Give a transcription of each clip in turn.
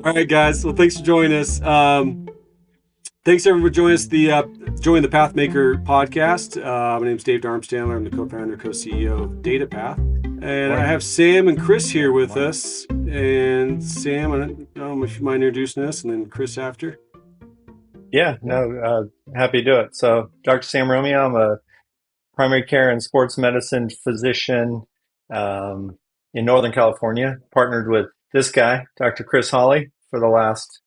All right, guys. Well, thanks for joining us. Thanks everyone for joining us. Join the Pathmaker podcast. My name's Dave Darmstandler. I'm the co-founder, co-CEO of DataPath, and I Morning. have Sam and Chris here with us. And Sam, I don't know if you mind introducing us, and then Chris after. Yeah, no, happy to do it. So, Dr. Sam Romeo, I'm a primary care and sports medicine physician um, in Northern California, partnered with this guy, Dr. Chris Hawley, for the last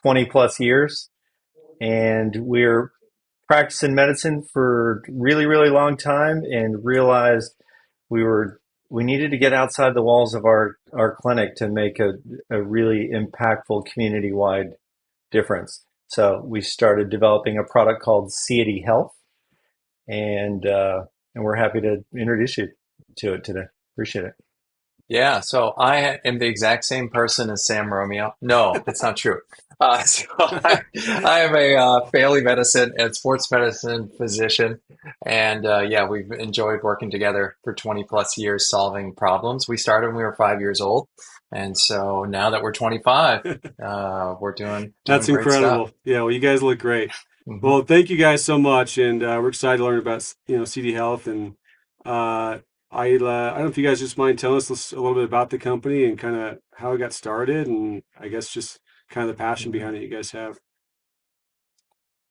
20 plus years. And we're practicing medicine for really, really long time and realized we were we needed to get outside the walls of our clinic to make a really impactful community-wide difference. So we started developing a product called Seity Health, and we're happy to introduce you to it today. Appreciate it. Yeah, so I am the exact same person as Sam Romeo. No, it's not true. I am a family medicine and sports medicine physician. And yeah, we've enjoyed working together for 20 plus years solving problems. We started when we were 5 years old. And so now that we're 25, we're doing That's great stuff. incredible. Yeah, well, you guys look great. hmm Well, thank you guys so much, and we're excited to learn about CD Health. And I don't know if you guys just mind telling us a little bit about the company and kind of how it got started, and I guess just kind of the passion behind it you guys have.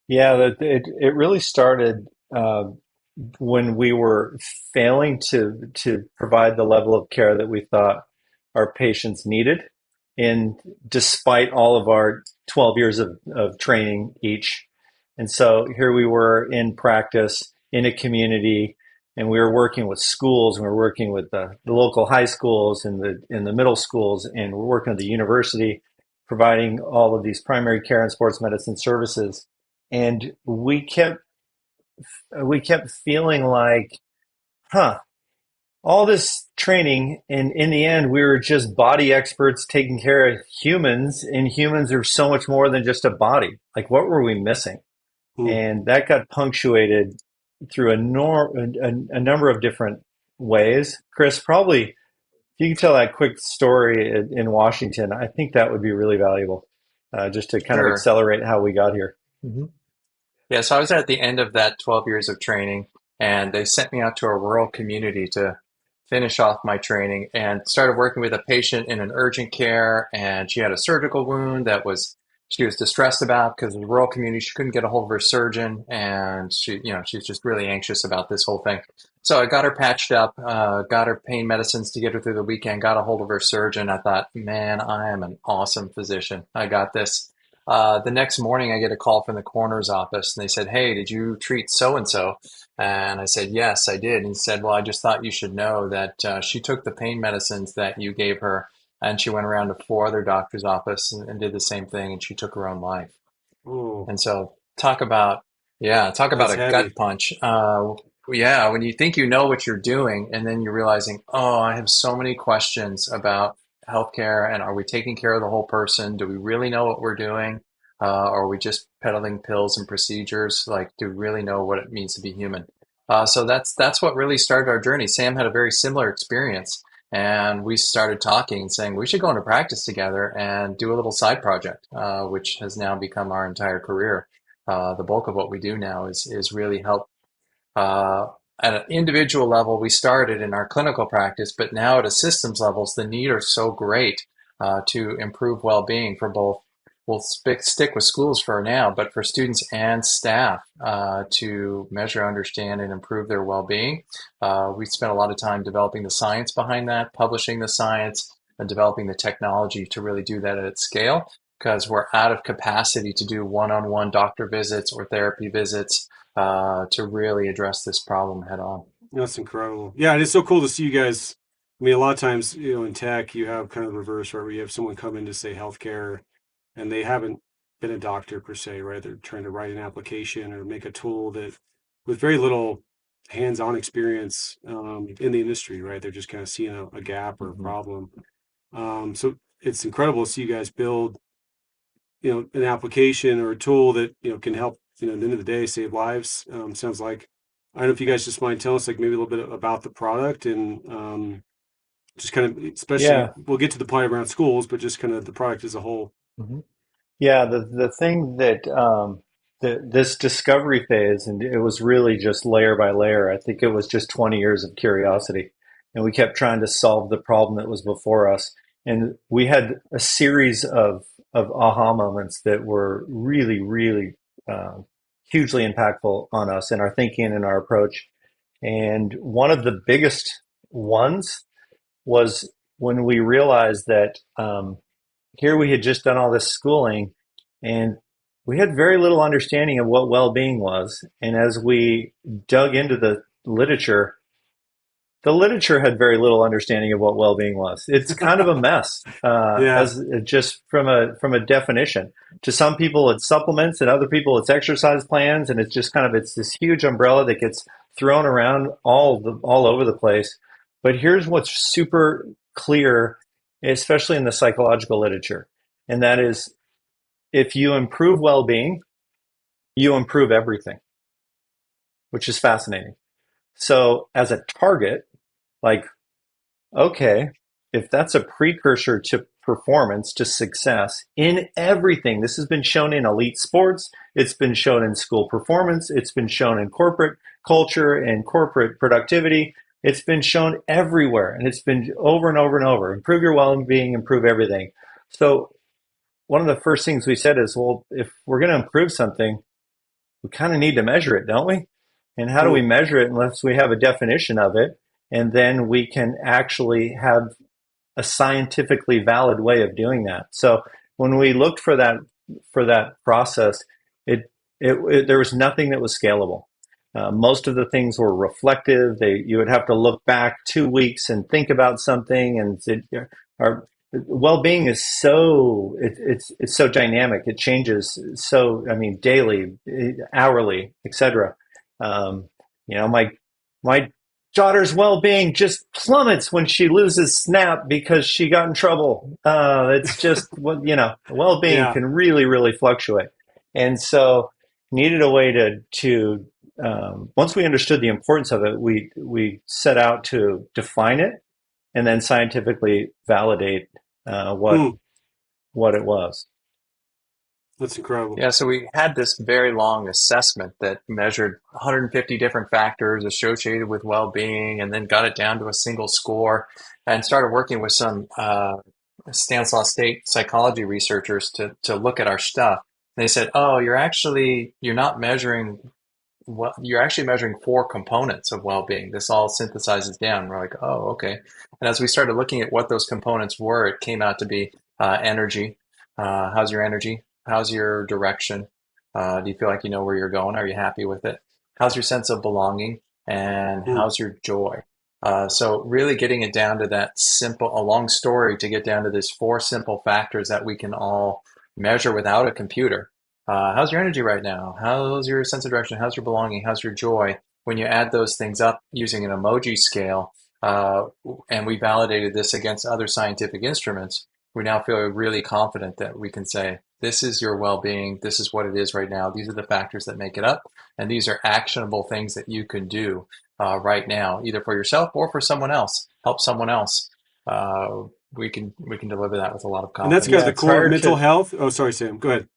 Yeah, it really started when we were failing to provide the level of care that we thought our patients needed. And despite all of our 12 years of training each. And so here we were in practice in a community, and we were working with schools, and we were working with the local high schools and the middle schools, and we're working with the university, providing all of these primary care and sports medicine services. And we kept feeling like, huh, all this training, and in the end, we were just body experts taking care of humans, and humans are so much more than just a body. Like, what were we missing? Hmm. And that got punctuated through a number of different ways. Chris, probably if you could tell that quick story in Washington, I think that would be really valuable, just to kind of Sure. accelerate how we got here. hmm Yeah, so I was at the end of that 12 years of training, and they sent me out to a rural community to finish off my training and started working with a patient in an urgent care. And she had a surgical wound that she was distressed about because in the rural community, she couldn't get a hold of her surgeon. And she's just really anxious about this whole thing. So I got her patched up, got her pain medicines to get her through the weekend, got a hold of her surgeon. I thought, man, I am an awesome physician. I got this. The next morning, I get a call from the coroner's office, and they said, "Hey, did you treat so and so?" And I said, "Yes, I did." And he said, "Well, I just thought you should know that she took the pain medicines that you gave her, and she went around to four other doctors' office and did the same thing, and she took her own life." Oh, And so, talk about that's a gut heavy. punch. Yeah, when you think you know what you're doing, and then you're realizing, oh, I have so many questions about healthcare, and are we taking care of the whole person? Do we really know what we're doing? Or are we just peddling pills and procedures? Like, do we really know what it means to be human? So that's what really started our journey. Sam had a very similar experience, and we started talking and saying we should go into practice together and do a little side project, which has now become our entire career. The bulk of what we do now is really help at an individual level. We started in our clinical practice, but now at a systems levels, the need are so great to improve well-being for both. We'll stick with schools for now, but for students and staff to measure, understand, and improve their well-being. We spent a lot of time developing the science behind that, publishing the science, and developing the technology to really do that at scale because we're out of capacity to do one-on-one doctor visits or therapy visits to really address this problem head on. That's incredible. Yeah, and it's so cool to see you guys. I mean, a lot of times, in tech, you have kind of the reverse, right, where you have someone come in to say healthcare, and they haven't been a doctor per se, right? They're trying to write an application or make a tool that, with very little hands-on experience in the industry, right? They're just kind of seeing a gap or a Mhm. problem. So it's incredible to see you guys build, an application or a tool that can help, at the end of the day, save lives. Sounds like. I don't know if you guys just mind telling us like maybe a little bit about the product and just kind of, especially Yeah, we'll get to the part around schools, but just kind of the product as a whole. Mhm. Yeah, the thing that this discovery phase, and it was really just layer by layer. I think it was just 20 years of curiosity, and we kept trying to solve the problem that was before us. And we had a series of aha moments that were really, really hugely impactful on us in our thinking and our approach. And one of the biggest ones was when we realized that. Here we had just done all this schooling and we had very little understanding of what well-being was. And as we dug into the literature had very little understanding of what well-being was. It's kind of a mess, Yeah. as just from a definition. To some people, it's supplements, and other people, it's exercise plans, and it's just kind of it's this huge umbrella that gets thrown around all over the place. But here's what's super clear, especially in the psychological literature, and that is if you improve well-being, you improve everything, which is fascinating. So as a target, like okay, if that's a precursor to performance, to success in everything, this has been shown in elite sports, it's been shown in school performance, it's been shown in corporate culture and corporate productivity, it's been shown everywhere, and it's been over and over and over. Improve your well being, improve everything. So, one of the first things we said is, well, if we're going to improve something, we kind of need to measure it, don't we? And how do we Mm, measure it unless we have a definition of it? And then we can actually have a scientifically valid way of doing that. So when we looked for that process, there was nothing that was scalable. Most of the things were reflective. You would have to look back 2 weeks and think about something, and our well-being is it's so dynamic. It changes so I mean daily, hourly, etc. Um, my daughter's well-being just plummets when she loses Snap because she got in trouble. It's just well-being yeah. can really, really fluctuate, and so needed a way to once we understood the importance of it, we set out to define it and then scientifically validate Mm, what it was. that's incredible. Yeah, so we had this very long assessment that measured 150 different factors associated with well-being and then got it down to a single score and started working with some Stanislaus State psychology researchers to look at our stuff. And they said, "Oh, you're not measuring well, you're actually measuring four components of well-being. This all synthesizes down." We're like, "Oh, okay." And as we started looking at what those components were, it came out to be energy. How's your energy? How's your direction? Do you feel like you know where you're going? Are you happy with it? How's your sense of belonging? And Mm, how's your joy? So really getting it down to that simple, a long story to get down to these four simple factors that we can all measure without a computer. How's your energy right now? How's your sense of direction? How's your belonging? How's your joy? When you add those things up using an emoji scale, uh, and we validated this against other scientific instruments, we now feel really confident that we can say, this is your well-being. This is what it is right now. These are the factors that make it up. And these are actionable things that you can do right now, either for yourself or for someone else. Help someone else. We can deliver that with a lot of and that's confidence. kind of the Yeah, core prior mental to health. Oh, sorry, Sam. Go ahead.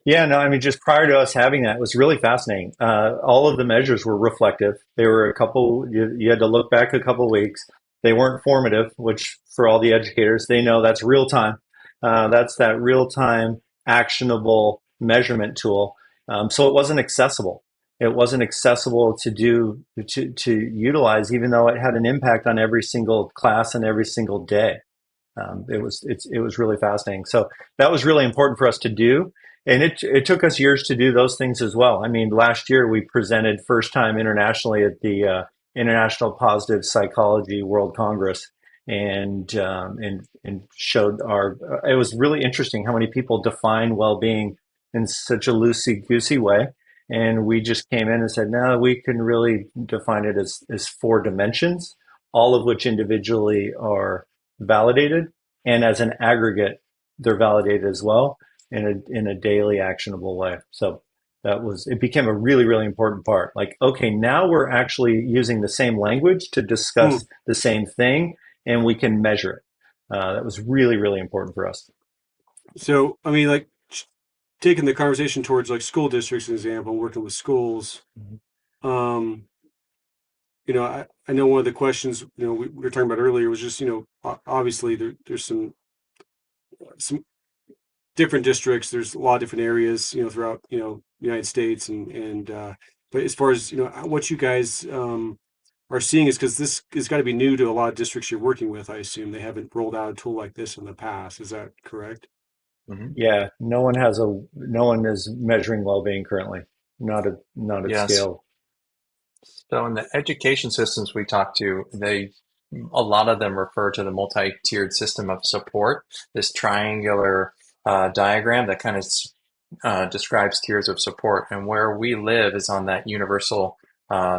Yeah, no, I mean, just prior to us having that, it was really fascinating. All of the measures were reflective. They were you had to look back a couple of weeks. They weren't formative, which for all the educators, they know that's real time. That's that real time actionable measurement tool. So it wasn't accessible. It wasn't accessible to utilize, even though it had an impact on every single class and every single day. It was really fascinating. So that was really important for us to do, and it took us years to do those things as well. I mean, last year we presented first time internationally at the International Positive Psychology World Congress, and showed our. It was really interesting how many people define well being in such a loosey goosey way. And we just came in and said, no, we can really define it as four dimensions, all of which individually are validated, and as an aggregate, they're validated as well in a daily actionable way. So it became a really, really important part. Like, okay, now we're actually using the same language to Mm. discuss the same thing, and we can measure it. That was really, really important for us. So, I mean, like taking the conversation towards like school districts, as an example, working with schools. Mhm. Um, I know one of the questions, we were talking about earlier was just, obviously there's some different districts. There's a lot of different areas, throughout, the United States but as far as, what you guys, are seeing is because this has got to be new to a lot of districts you're working with. I assume they haven't rolled out a tool like this in the past. Is that correct? Hmm. Yeah, no one is measuring well-being currently, not at Yes. scale. So in the education systems we talk to, a lot of them refer to the multi-tiered system of support, this triangular diagram that kind of describes tiers of support. And where we live is on that universal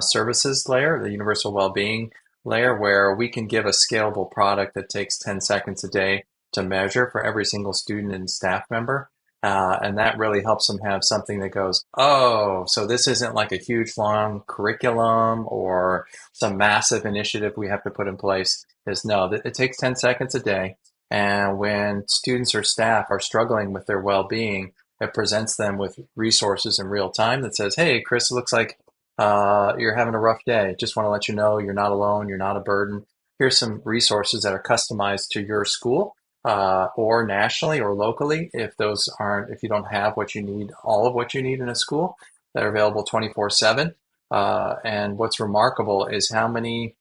services layer, the universal well-being layer, where we can give a scalable product that takes 10 seconds a day to measure for every single student and staff member. And that really helps them have something that goes, oh, so this isn't like a huge long curriculum or some massive initiative we have to put in place. Is no, it takes 10 seconds a day. And when students or staff are struggling with their well-being, it presents them with resources in real time that says, hey, Chris, it looks like you're having a rough day. Just want to let you know you're not alone, you're not a burden. Here's some resources that are customized to your school or nationally or locally if you don't have what you need, all of what you need in a school, that are available 24/7. And what's remarkable is how many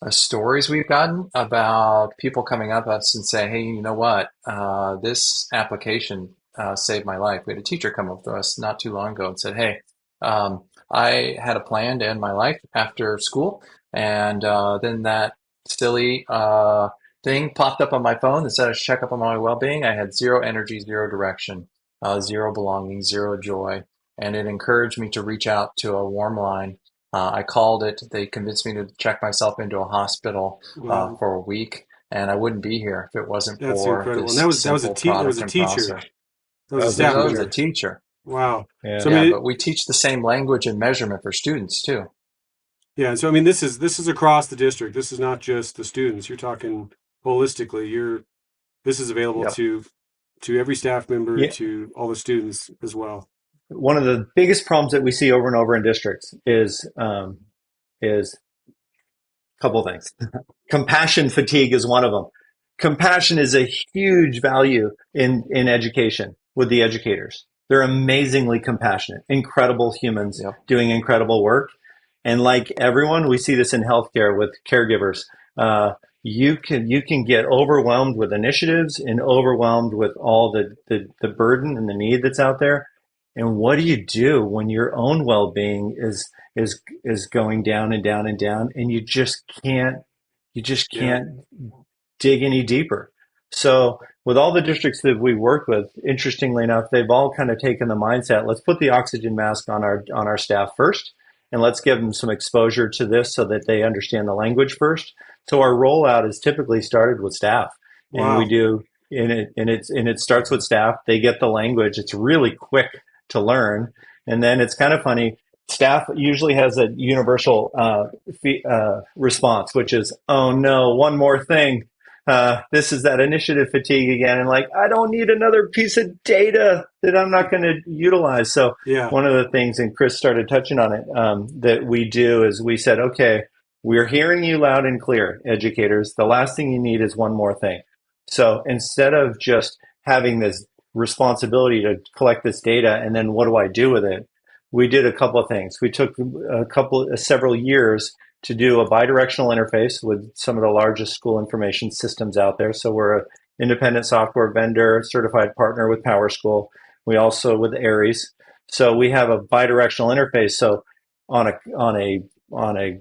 stories we've gotten about people coming up to us and say, hey, you know what? This application saved my life. We had a teacher come up to us not too long ago and said, hey, I had a plan to end my life after school. And then that silly thing popped up on my phone that said I should check up on my well-being. I had zero energy, zero direction, zero belonging, zero joy. And it encouraged me to reach out to a warm line. I called it. They convinced me to check myself into a hospital Wow, for a week, and I wouldn't be here if it wasn't that's for incredible. And this that was simple product a and teacher. process. That was That a was a staff That was a member. teacher. teacher. Wow. Yeah. So I Yeah, mean, but we teach the same language and measurement for students too. yeah. So I mean, this is across the district. This is not just the students. You're talking holistically. This is available Yep. to every staff member, Yeah. to all the students as well. One of the biggest problems that we see over and over in districts is a couple of things. Compassion fatigue is one of them. Compassion is a huge value in education with the educators. They're amazingly compassionate, incredible humans Yep. doing incredible work. And like everyone, we see this in healthcare with caregivers. Uh, you can get overwhelmed with initiatives and overwhelmed with all the burden and the need that's out there. And what do you do when your own well-being is going down and down and down, and you just Yeah. can't dig any deeper. So with all the districts that we work with, interestingly enough, they've all kind of taken the mindset, let's put the oxygen mask on our staff first, and let's give them some exposure to this so that they understand the language first. So our rollout is typically started with staff, and we Wow. do and it starts with staff. They get the language. It's really quick to learn, and then it's kind of funny. Staff usually has a universal response, which is, "Oh no, one more thing." This is that initiative fatigue again, and like, I don't need another piece of data that I'm not going to utilize. So Yeah. one of the things, and Chris started touching on it, that we do is we said, okay, we're hearing you loud and clear, educators. The last thing you need is one more thing. So instead of just having this responsibility to collect this data and then what do I do with it? We did a couple of things. We took several years to do a bidirectional interface with some of the largest school information systems out there. So we're an independent software vendor, certified partner with PowerSchool. We also with Aries. So we have a bidirectional interface. So on a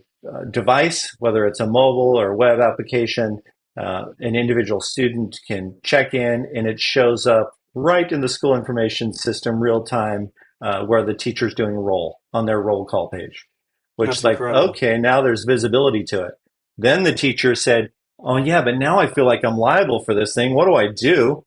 device, whether it's a mobile or web application, an individual student can check in and it shows up right in the school information system real time where the teacher's doing roll on their roll call page, which That's is like, incredible. okay, now there's visibility to it. Then the teacher said, oh, yeah, but now I feel like I'm liable for this thing. What do I do?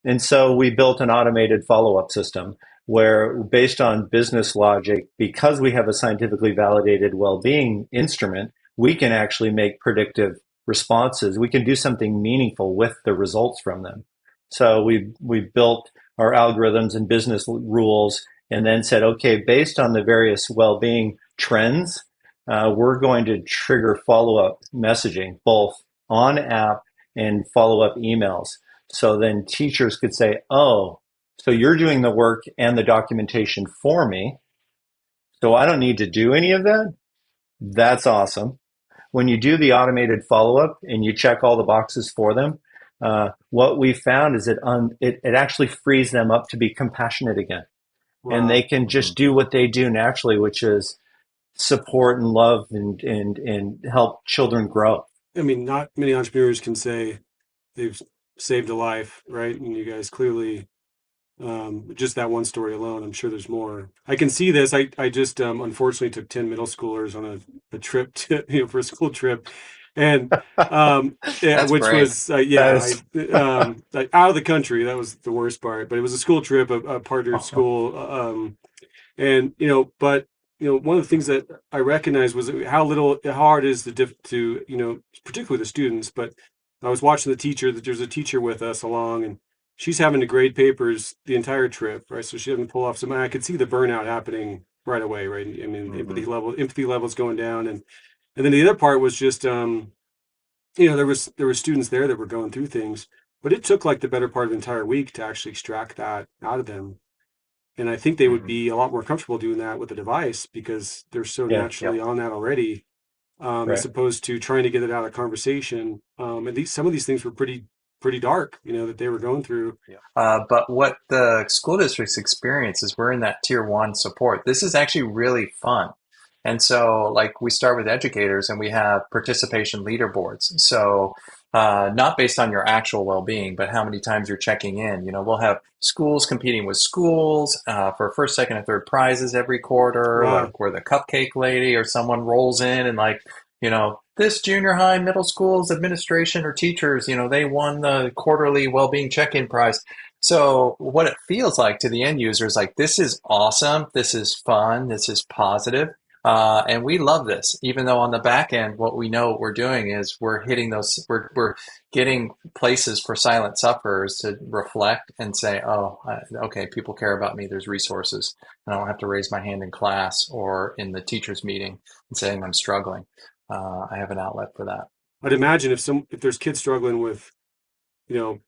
And so we built an automated follow up system where, based on business logic, because we have a scientifically validated well being instrument, we can actually make predictive responses. We can do something meaningful with the results from them. So we built our algorithms and business rules, and then said, okay, based on the various well-being trends, we're going to trigger follow-up messaging, both on app and follow-up emails. So then teachers could say, oh, so you're doing the work and the documentation for me, so I don't need to do any of that. That's awesome. When you do the automated follow up and you check all the boxes for them, what we found is it actually frees them up to be compassionate again. And they Wow. can just do what they do naturally, which is support and love and help children grow. I mean, not many entrepreneurs can say they've saved a life, right? And you guys clearly, just that one story alone, I'm sure there's more. I can see this. I just unfortunately took 10 middle schoolers on a trip to, for a school trip, and yeah, That's which great. was That yeah, is, like out of the country. That was the worst part. But it was a school trip, a partner school, and but one of the things that I recognized was how hard it is to particularly the students. But I was watching the teacher. That there's a teacher with us along, and she's having to grade papers the entire trip, right? So she having to pull off some. I could see the burnout happening right away, right? I mean, Hmm. empathy levels going down, and then the other part was just there was students there that were going through things, but it took like the better part of the entire week to actually extract that out of them. And I think they would Hmm. be a lot more comfortable doing that with a device because they're so yeah, naturally Yep. on that already, as right. opposed to trying to get it out of conversation. And some of these things were pretty dark, that they were going through. Yeah. But what the school districts experience is we're in that tier one support. This is actually really fun. And so, like, we start with educators and we have participation leaderboards. So, not based on your actual well being, but how many times you're checking in. We'll have schools competing with schools for first, second, and third prizes every quarter, Wow. like where the cupcake lady or someone rolls in and, like, this junior high, middle school's administration or teachers, they won the quarterly well-being check-in prize. So what it feels like to the end user is like, this is awesome. This is fun. This is positive. And we love this, even though on the back end, what we know what we're doing is we're getting places for silent sufferers to reflect and say, oh, okay, people care about me. There's resources. And I don't have to raise my hand in class or in the teacher's meeting and saying I'm struggling. I have an outlet for that. I'd imagine if there's kids struggling with,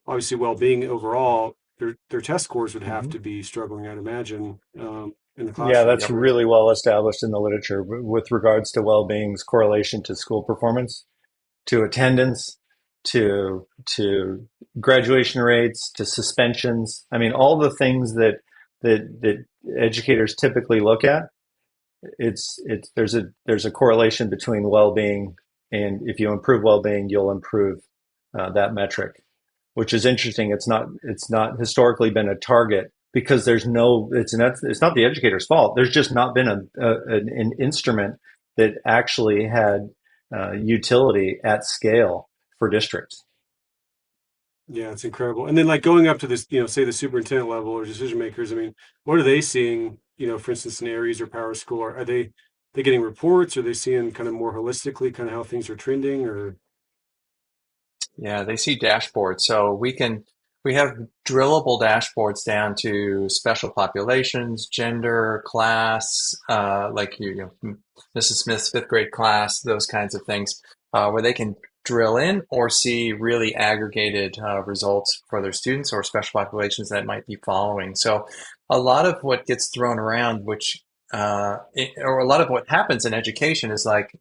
obviously well-being overall, their test scores would have Hmm. to be struggling, I'd imagine, in the Yeah, classroom, that's Yep. right? really well established in the literature with regards to well-being's correlation to school performance, to attendance, to graduation rates, to suspensions. I mean, all the things that educators typically look at. It's there's a correlation between well-being, and if you improve well-being, you'll improve that metric, which is interesting. It's not historically been a target because it's not the educator's fault. There's just not been an instrument that actually had utility at scale for districts. Yeah, it's incredible. And then like going up to this, say the superintendent level or decision makers, I mean, what are they seeing, for instance, in Aries or Power School? Are they getting reports? Are they seeing kind of more holistically kind of how things are trending or Yeah, they see dashboards. So we have drillable dashboards down to special populations, gender, class, like Mrs. Smith's fifth grade class, those kinds of things, where they can drill in or see really aggregated results for their students or special populations that might be following. So a lot of what gets thrown around, or a lot of what happens in education is like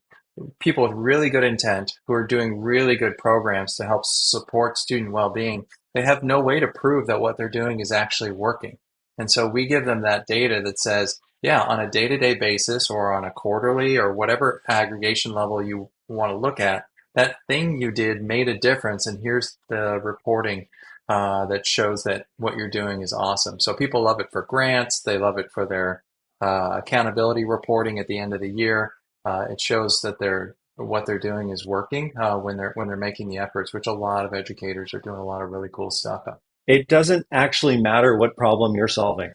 people with really good intent who are doing really good programs to help support student well-being, they have no way to prove that what they're doing is actually working. And so we give them that data that says, yeah, on a day-to-day basis or on a quarterly or whatever aggregation level you want to look at, that thing you did made a difference. And here's the reporting that shows that what you're doing is awesome. So people love it for grants. They love it for their accountability reporting at the end of the year. It shows that what they're doing is working when they're making the efforts, which a lot of educators are doing a lot of really cool stuff. It doesn't actually matter what problem you're solving.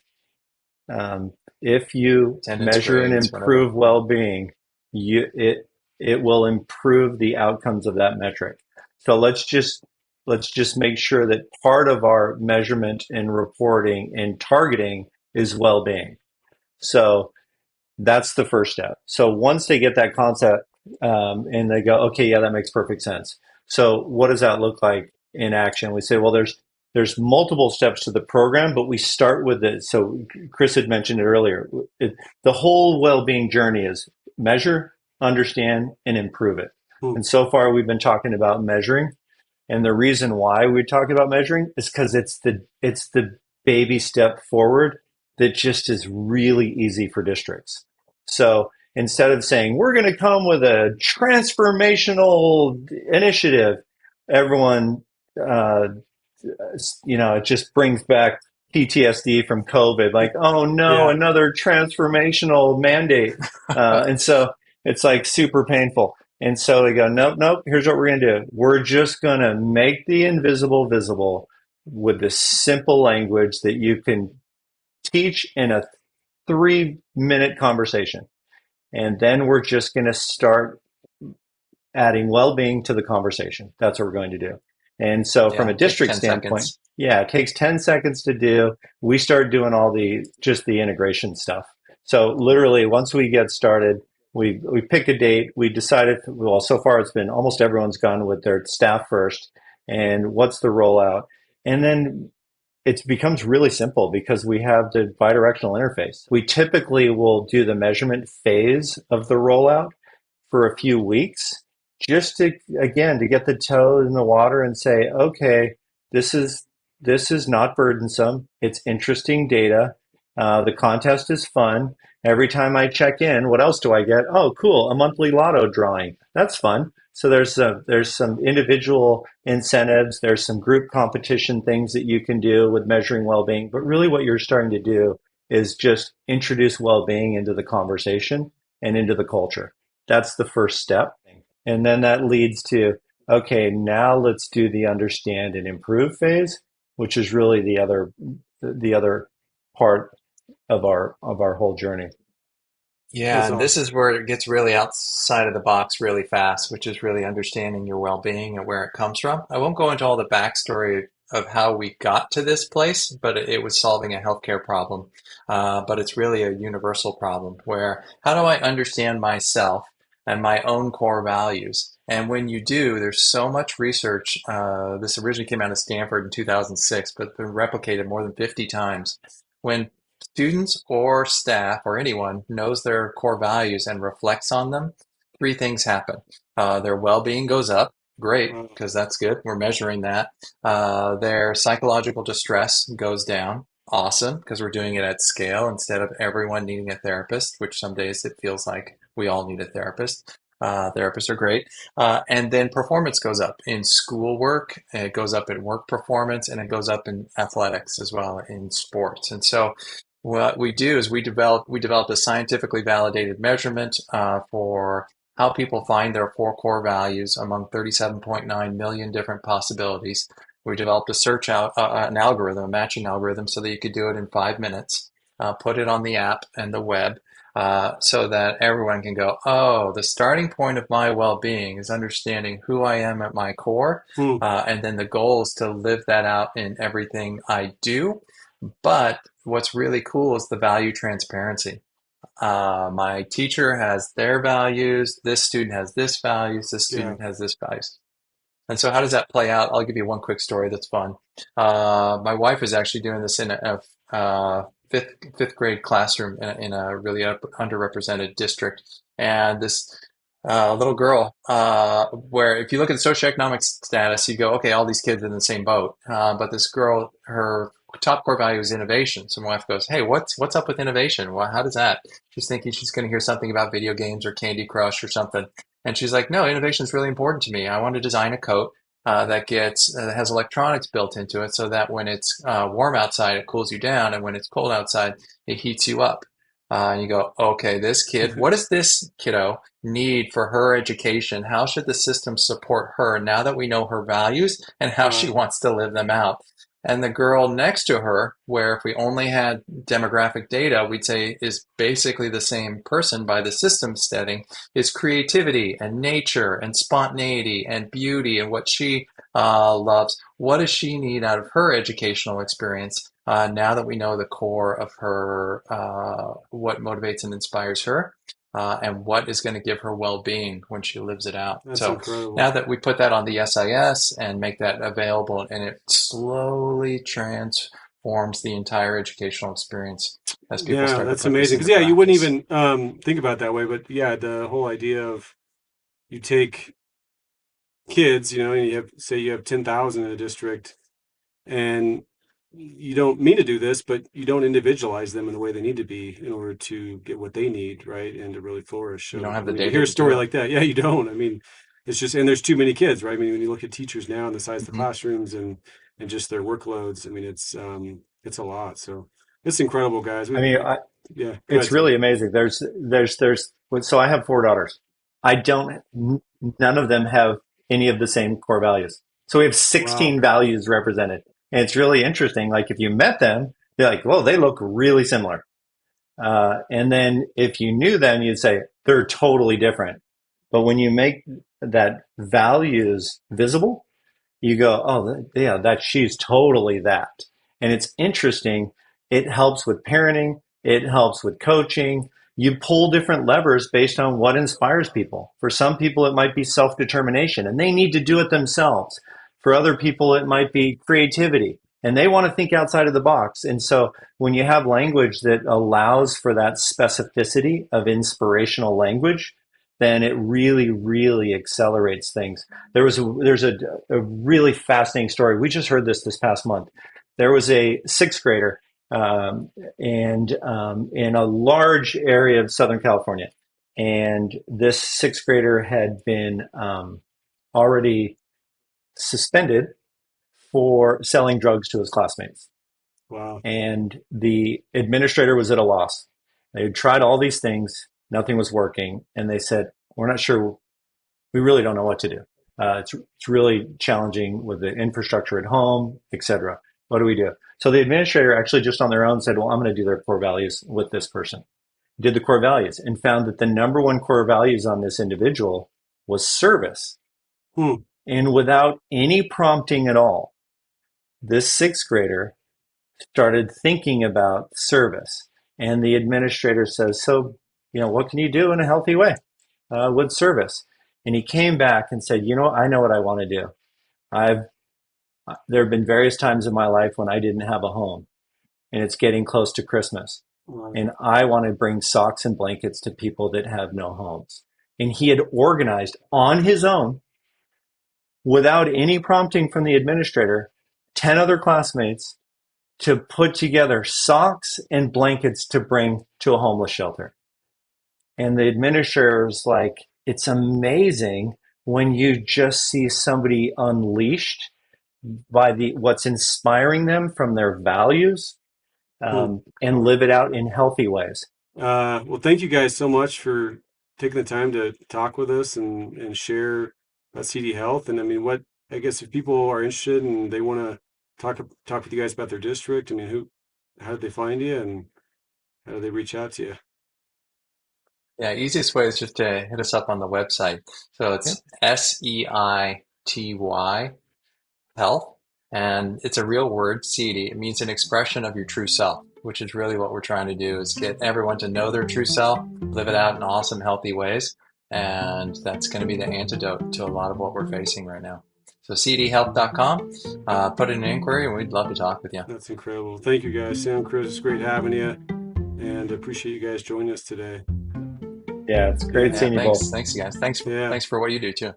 Um, if you Attendance measure and grades, whatever. improve Yeah. well-being, it will improve the outcomes of that metric. So let's just let's just make sure that part of our measurement and reporting and targeting is well-being. So that's the first step. So once they get that concept and they go, okay, yeah, that makes perfect sense. So what does that look like in action? We say, well, there's multiple steps to the program, but we start with it. So Chris had mentioned it earlier. The whole well-being journey is measure, understand, and improve it. Hmm. And so far, we've been talking about measuring. And the reason why we talk about measuring is because it's the baby step forward that just is really easy for districts. So instead of saying we're going to come with a transformational initiative, everyone, uh, it just brings back PTSD from COVID. Like, oh no, Yeah. another transformational mandate, and so it's like super painful. And so we go, nope, nope. Here's what we're going to do. We're just going to make the invisible visible with this simple language that you can teach in a 3-minute conversation. And then we're just going to start adding well-being to the conversation. That's what we're going to do. And so from Yeah, a it takes district 10 standpoint, seconds. yeah, it takes 10 seconds to do. We start doing all the integration stuff. So literally once we get started, we pick a date. We decided, well, so far it's been almost everyone's gone with their staff first. And what's the rollout? And then it becomes really simple because we have the bidirectional interface. We typically will do the measurement phase of the rollout for a few weeks just to, again, to get the toe in the water and say, okay, this is this is not burdensome. It's interesting data. The contest is fun. Every time I check in, what else do I get? Oh, cool, a monthly lotto drawing. That's fun. So there's some individual incentives. There's some group competition things that you can do with measuring well-being. But really, what you're starting to do is just introduce well-being into the conversation and into the culture. That's the first step. And then that leads to, okay, now let's do the understand and improve phase, which is really the other part of our whole journey. Yeah, That's and this awesome. is where it gets really outside of the box really fast, which is really understanding your well-being and where it comes from. I won't go into all the backstory of how we got to this place, but it was solving a healthcare problem. But it's really a universal problem where how do I understand myself and my own core values? And when you do, there's so much research. This originally came out of Stanford in 2006, but it's been replicated more than 50 times. When students or staff or anyone knows their core values and reflects on them, three things happen. Their well-being goes up. Great, Wow. because that's good. We're measuring that. Their psychological distress goes down. Awesome, because we're doing it at scale instead of everyone needing a therapist, which some days it feels like we all need a therapist. Therapists are great. And then performance goes up in schoolwork, it goes up in work performance, and it goes up in athletics as well in sports. And so what we do is we develop a scientifically validated measurement for how people find their four core values among 37.9 million different possibilities. We developed a search out an algorithm, a matching algorithm, so that you could do it in 5 minutes. Put it on the app and the web, so that everyone can go, oh, the starting point of my well-being is understanding who I am at my core, Hmm. and then the goal is to live that out in everything I do. But what's really cool is the value transparency. My teacher has their values, this student has this values, this Yeah. student has this values. And so, how does that play out? I'll give you one quick story that's fun. My wife is actually doing this in a fifth grade classroom in a really underrepresented district, and this little girl, where if you look at the socioeconomic status, you go, okay, all these kids are in the same boat. But this girl, her top core value is innovation. So my wife goes, hey, what's up with innovation? Well, how does that? She's thinking she's going to hear something about video games or Candy Crush or something. And she's like, no, innovation is really important to me. I want to design a coat that has electronics built into it so that when it's warm outside, it cools you down, and when it's cold outside, it heats you up. And you go, okay, this kid, what does this kiddo need for her education? How should the system support her now that we know her values and how she Wow. wants to live them out? And the girl next to her, where if we only had demographic data, we'd say is basically the same person by the system setting, is creativity and nature and spontaneity and beauty and what she loves. What does she need out of her educational experience now that we know the core of her, what motivates and inspires her, and what is going to give her well-being when she lives it out. That's So now incredible. that we put that on the SIS and make that available, and it slowly transforms the entire educational experience as people Yeah, start to that's put this amazing. Because into yeah, you wouldn't practice. even think about it that way, but yeah, the whole idea of you take kids, and you have say you have 10,000 in a district, and you don't mean to do this, but you don't individualize them in the way they need to be in order to get what they need, right, and to really flourish. You don't So, have I the mean, to data hear a to do story it. like that, yeah, you don't. I mean, it's just, and there's too many kids, right? I mean, when you look at teachers now and the size of the Mhm. classrooms and just their workloads, I mean, it's a lot. So, it's incredible, guys. I mean, Yeah, go ahead, it's Tim. really amazing. So I have four daughters. I don't, none of them have any of the same core values. So we have Wow. 16 values represented. And it's really interesting. Like if you met them, you're like, well, they look really similar. And then if you knew them, you'd say they're totally different. But when you make that values visible, you go, oh, yeah, that she's totally that. And it's interesting. It helps with parenting. It helps with coaching. You pull different levers based on what inspires people. For some people, it might be self-determination and they need to do it themselves. For other people, it might be creativity and they want to think outside of the box. And so when you have language that allows for that specificity of inspirational language, then it really, really accelerates things. There's a really fascinating story. We just heard this past month. There was a sixth grader, and in a large area of Southern California, and this sixth grader had been already suspended for selling drugs to his classmates, Wow. and the administrator was at a loss. They had tried all these things, nothing was working, and they said, "We're not sure we really don't know what to do. It's really challenging with the infrastructure at home, et cetera. What do we do?" So the administrator actually just on their own said, well, I'm going to do their core values with this person. Did the core values and found that the number one core values on this individual was service. Hmm. And without any prompting at all, this sixth grader started thinking about service. And the administrator says, so, what can you do in a healthy way with service? And he came back and said, I know what I want to do. I've There have been various times in my life when I didn't have a home, and it's getting close to Christmas, Wow. and I want to bring socks and blankets to people that have no homes. And he had organized on his own, without any prompting from the administrator, 10 other classmates to put together socks and blankets to bring to a homeless shelter. And the administrator was like, it's amazing when you just see somebody unleashed by what's inspiring them from their values, Hmm. and live it out in healthy ways. Well, thank you guys so much for taking the time to talk with us and share about Seity Health. And I mean, I guess if people are interested and they want to talk with you guys about their district, I mean, how did they find you and how do they reach out to you? Yeah, easiest way is just to hit us up on the website. So Yeah. it's Seity Health, and it's a real word, Seity. It means an expression of your true self, which is really what we're trying to do is get everyone to know their true self, live it out in awesome, healthy ways. And that's going to be the antidote to a lot of what we're facing right now. So seityhealth.com, put in an inquiry and we'd love to talk with you. That's incredible. Thank you guys. Sam, Chris, it's great having you and appreciate you guys joining us today. Yeah, it's great Yeah. Yeah, seeing you both. thanks you guys. Thanks Yeah. for what you do too.